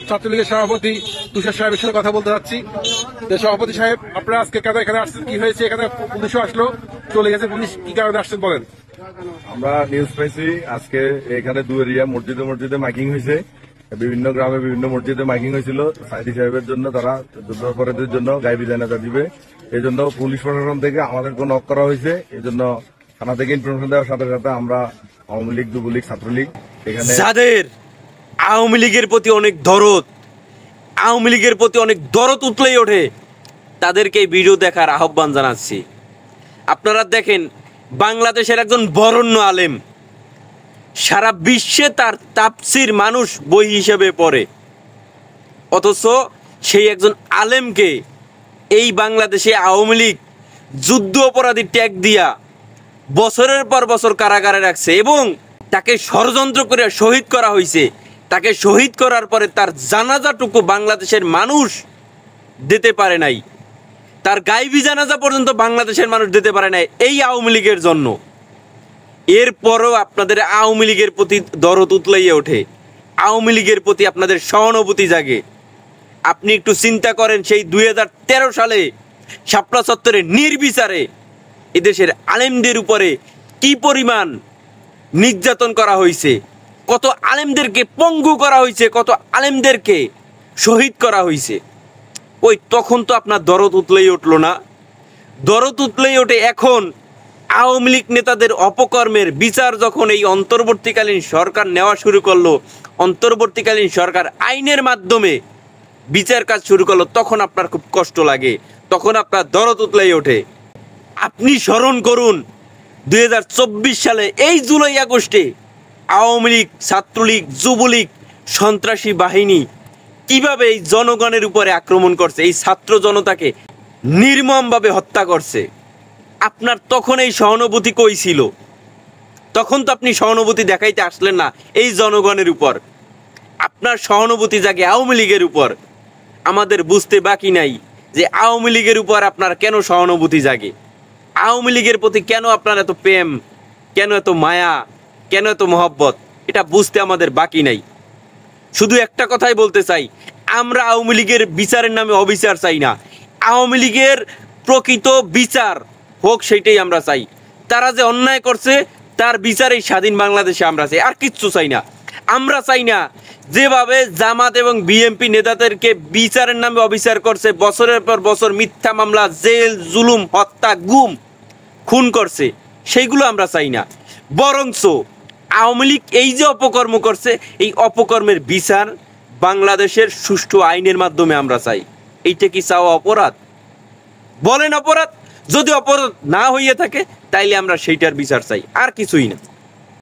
ছাত্রলীগের সভাপতি তুষার সাহেবের সাথে কথা বলতে যাচ্ছি। সভাপতি সাহেব, আপনারা আজকে কেন এখানে আসছেন, কি হয়েছে? এখানে পুলিশও আসলো, চলে গেছে পুলিশ, কি কারণে আসছেন বলেন? আমরা নিউজ পাইছি আজকে এখানে দু এরিয়া মসজিদে মসজিদে মাইকিং হয়েছে, বিভিন্ন গ্রামে বিভিন্ন মসজিদে মাইকিং হয়েছিল। সাইদি সাহেবের জন্য তারা যুদ্ধাপরাধীদের জন্য গাইবি জানাজা দিবে, এই জন্য পুলিশ প্রশাসন থেকে আমাদেরকে নক করা হয়েছে। এই জন্য থানা থেকে ইনফরমেশন দেওয়ার সাথে সাথে আমরা আওয়ামী লীগ, যুবলীগ, ছাত্রলীগ এখানে যাদের আওয়ামী লীগের প্রতি অনেক দরদ, আওয়ামী লীগের প্রতি অনেক দরদ উতলেই ওঠে, তাদেরকে এই ভিডিও দেখার আহ্বান জানাচ্ছি। আপনারা দেখেন, বাংলাদেশের একজন বরেণ্য আলেম, সারা বিশ্বে তার তাফসির মানুষ বই হিসেবে পড়ে, অথচ সেই একজন আলেমকে এই বাংলাদেশে আওয়ামী লীগ যুদ্ধ অপরাধী ট্যাগ দিয়া বছরের পর বছর কারাগারে রাখছে এবং তাকে ষড়যন্ত্র করে শহীদ করা হয়েছে। তাকে শহীদ করার পরে তার জানাজাটুকু বাংলাদেশের মানুষ দিতে পারে নাই, তার গাইবি জানাজা পর্যন্ত বাংলাদেশের মানুষ দিতে পারে নাই এই আওয়ামী লীগের জন্য। এরপরও আপনাদের আওয়ামী লীগের প্রতি দরদ উতলাইয়ে ওঠে, আওয়ামী লীগের প্রতি আপনাদের সহানুভূতি জাগে। আপনি একটু চিন্তা করেন, সেই 2013 সালে শাপলা চত্বরে নির্বিচারে এদেশের আলেমদের উপরে কি পরিমাণ নির্যাতন করা হয়েছে, কত আলেমদেরকে পঙ্গু করা হয়েছে, কত আলেমদেরকে শহীদ করা হয়েছে। ওই তখন তো আপনার দরদ উতলেই উঠলো না? দরদ উতলেই ওঠে এখন আওয়ামী লীগ নেতাদের অপকর্মের বিচার যখন এই অন্তর্বর্তীকালীন সরকার নেওয়া শুরু করলো, অন্তর্বর্তীকালীন সরকার আইনের মাধ্যমে বিচার কাজ শুরু করলো, তখন আপনার খুব কষ্ট লাগে, তখন আপনার দরদ উতলেই ওঠে। আপনি স্মরণ করুন 2024 সালে এই জুলাই আগস্টে আওয়ামী লীগ, ছাত্রলীগ, যুবলীগ, সন্ত্রাসী বাহিনী কিভাবে এই জনগণের উপরে আক্রমণ করছে, এই ছাত্র জনতাকে নির্মমভাবে হত্যা করছে। আপনার তখন এই সহানুভূতি কই ছিল? তখন তো আপনি সহানুভূতি দেখাইতে আসলেন না এই জনগণের উপর। আপনার সহানুভূতি জাগে আওয়ামী লীগের উপর। আমাদের বুঝতে বাকি নাই যে আওয়ামী লীগের উপর আপনার কেন সহানুভূতি জাগে, আওয়ামী লীগের প্রতি কেন আপনার এত প্রেম, কেন এত মায়া, কেন এত মহব্বত, এটা বুঝতে আমাদের বাকি নাই। শুধু একটা কথাই বলতে চাই, আমরা আওয়ামী লীগের বিচারের নামে অবিচার চাই না, আওয়ামী লীগের প্রকৃত বিচার হোক সেইটাই আমরা চাই। তারা যে অন্যায় করছে তার বিচারেই স্বাধীন বাংলাদেশে আমরা চাই, আর কিচ্ছু চাই না। আমরা চাই না যেভাবে জামাত এবং বিএনপি নেতাদেরকে বিচারের নামে অবিচার করছে, বছরের পর বছর মিথ্যা মামলা, জেল, জুলুম, হত্যা, গুম, খুন করছে, সেইগুলো আমরা চাই না। বরঞ্চ আওয়ামী লীগ এই যে অপকর্ম করছে, এই অপকর্মের বিচার বাংলাদেশের সুষ্ঠু আইনের মাধ্যমে আমরা চাই। এইটা কি চাওয়া অপরাধ? বলেন অপরাধ? যদি অপরাধ না হইয়া থাকে তাইলে আমরা সেইটার বিচার চাই, আর কিছুই না।